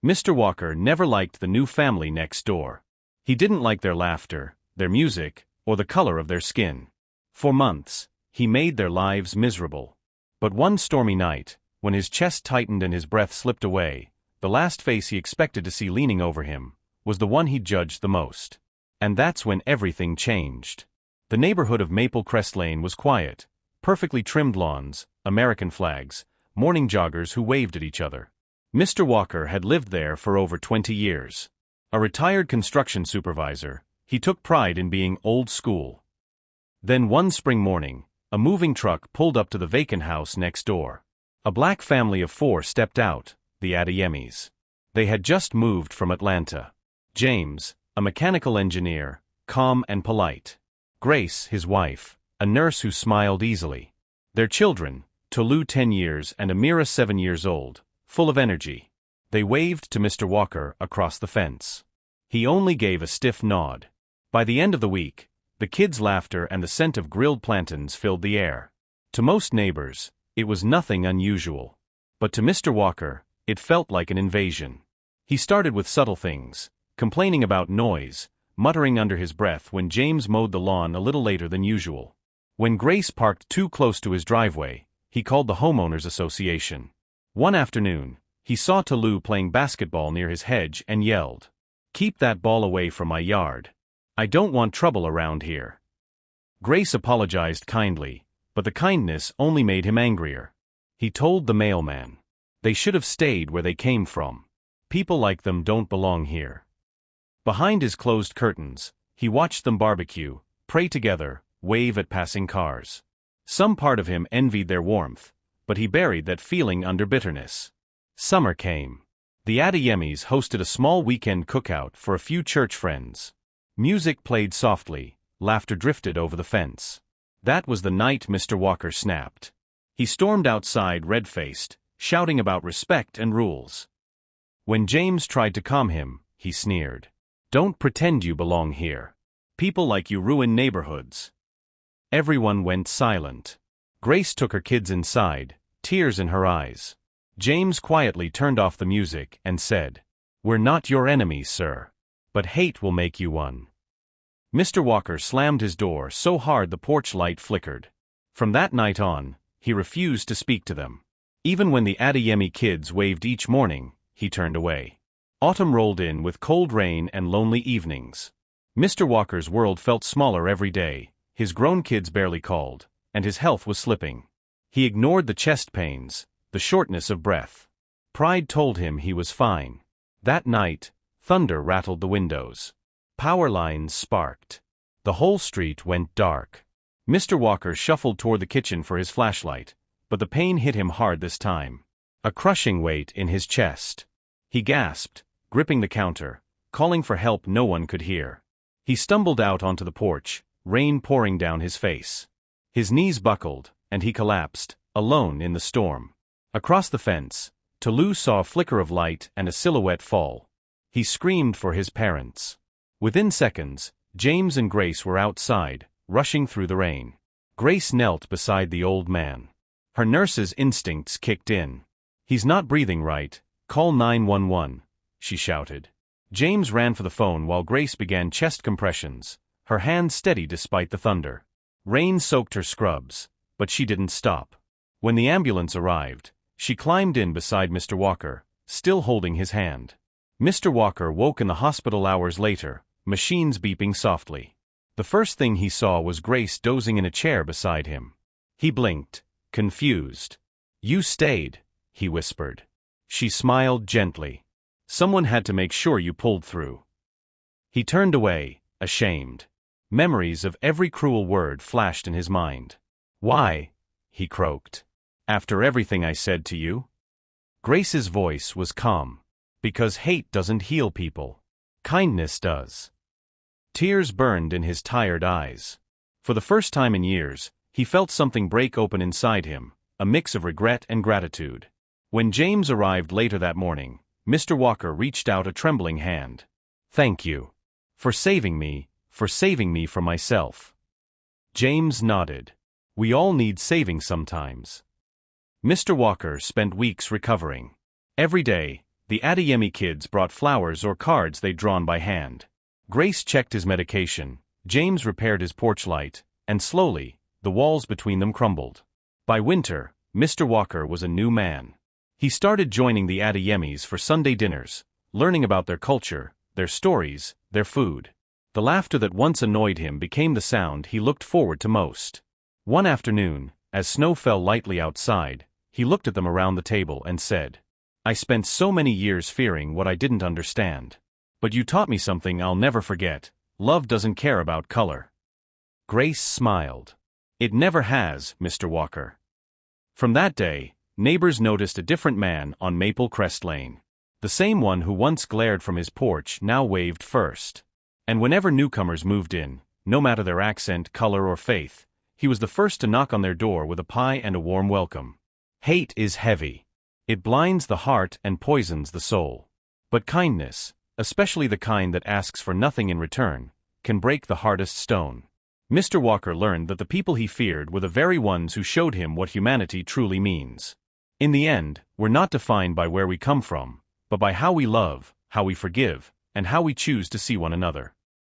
Mr. Walker never liked the new family next door. He didn't like their laughter, their music, or the color of their skin. For months, he made their lives miserable. But one stormy night, when his chest tightened and his breath slipped away, the last face he expected to see leaning over him was the one he judged the most. And that's when everything changed. The neighborhood of Maple Crest Lane was quiet, perfectly trimmed lawns, American flags, morning joggers who waved at each other. Mr. Walker had lived there for over 20 years. A retired construction supervisor, he took pride in being old school. Then one spring morning, a moving truck pulled up to the vacant house next door. A black family of 4 stepped out, the Adeyemis. They had just moved from Atlanta. James, a mechanical engineer, calm and polite. Grace, his wife, a nurse who smiled easily. Their children, Tolu 10 years and Amira 7 years old, full of energy. They waved to Mr. Walker across the fence. He only gave a stiff nod. By the end of the week, the kids' laughter and the scent of grilled plantains filled the air. To most neighbors, it was nothing unusual. But to Mr. Walker, it felt like an invasion. He started with subtle things, complaining about noise, muttering under his breath when James mowed the lawn a little later than usual. When Grace parked too close to his driveway, he called the homeowners association. One afternoon, he saw Tolu playing basketball near his hedge and yelled, "Keep that ball away from my yard. I don't want trouble around here." Grace apologized kindly, but the kindness only made him angrier. He told the mailman, "They should have stayed where they came from. People like them don't belong here." Behind his closed curtains, he watched them barbecue, pray together, wave at passing cars. Some part of him envied their warmth, but he buried that feeling under bitterness. Summer came. The Adeyemis hosted a small weekend cookout for a few church friends. Music played softly, laughter drifted over the fence. That was the night Mr. Walker snapped. He stormed outside red-faced, shouting about respect and rules. When James tried to calm him, he sneered, "Don't pretend you belong here. People like you ruin neighborhoods." Everyone went silent. Grace took her kids inside, tears in her eyes. James quietly turned off the music and said, "We're not your enemies, sir. But hate will make you one." Mr. Walker slammed his door so hard the porch light flickered. From that night on, he refused to speak to them. Even when the Adeyemi kids waved each morning, he turned away. Autumn rolled in with cold rain and lonely evenings. Mr. Walker's world felt smaller every day, his grown kids barely called, and his health was slipping. He ignored the chest pains, the shortness of breath. Pride told him he was fine. That night, thunder rattled the windows. Power lines sparked. The whole street went dark. Mr. Walker shuffled toward the kitchen for his flashlight, but the pain hit him hard this time. A crushing weight in his chest. He gasped, gripping the counter, calling for help no one could hear. He stumbled out onto the porch, rain pouring down his face. His knees buckled, and he collapsed, alone in the storm. Across the fence, Tolu saw a flicker of light and a silhouette fall. He screamed for his parents. Within seconds, James and Grace were outside, rushing through the rain. Grace knelt beside the old man. Her nurse's instincts kicked in. "He's not breathing right. Call 911, she shouted. James ran for the phone while Grace began chest compressions, her hands steady despite the thunder. Rain soaked her scrubs, but she didn't stop. When the ambulance arrived, she climbed in beside Mr. Walker, still holding his hand. Mr. Walker woke in the hospital hours later, machines beeping softly. The first thing he saw was Grace dozing in a chair beside him. He blinked, confused. "You stayed," he whispered. She smiled gently. "Someone had to make sure you pulled through." He turned away, ashamed. Memories of every cruel word flashed in his mind. "Why?" he croaked. "After everything I said to you?" Grace's voice was calm. "Because hate doesn't heal people. Kindness does." Tears burned in his tired eyes. For the first time in years, he felt something break open inside him, a mix of regret and gratitude. When James arrived later that morning, Mr. Walker reached out a trembling hand. "Thank you. For saving me from myself." James nodded. "We all need saving sometimes." Mr. Walker spent weeks recovering. Every day, The Adeyemi kids brought flowers or cards they'd drawn by hand. Grace checked his medication, James repaired his porch light, and slowly, the walls between them crumbled. By winter, Mr. Walker was a new man. He started joining the Adeyemis for Sunday dinners, learning about their culture, their stories, their food. The laughter that once annoyed him became the sound he looked forward to most. One afternoon, as snow fell lightly outside, he looked at them around the table and said, "I spent so many years fearing what I didn't understand. But you taught me something I'll never forget. Love doesn't care about color." Grace smiled. "It never has, Mr. Walker." From that day, neighbors noticed a different man on Maple Crest Lane. The same one who once glared from his porch now waved first. And whenever newcomers moved in, no matter their accent, color, or faith, he was the first to knock on their door with a pie and a warm welcome. Hate is heavy. It blinds the heart and poisons the soul. But kindness, especially the kind that asks for nothing in return, can break the hardest stone. Mr. Walker learned that the people he feared were the very ones who showed him what humanity truly means. In the end, we're not defined by where we come from, but by how we love, how we forgive, and how we choose to see one another.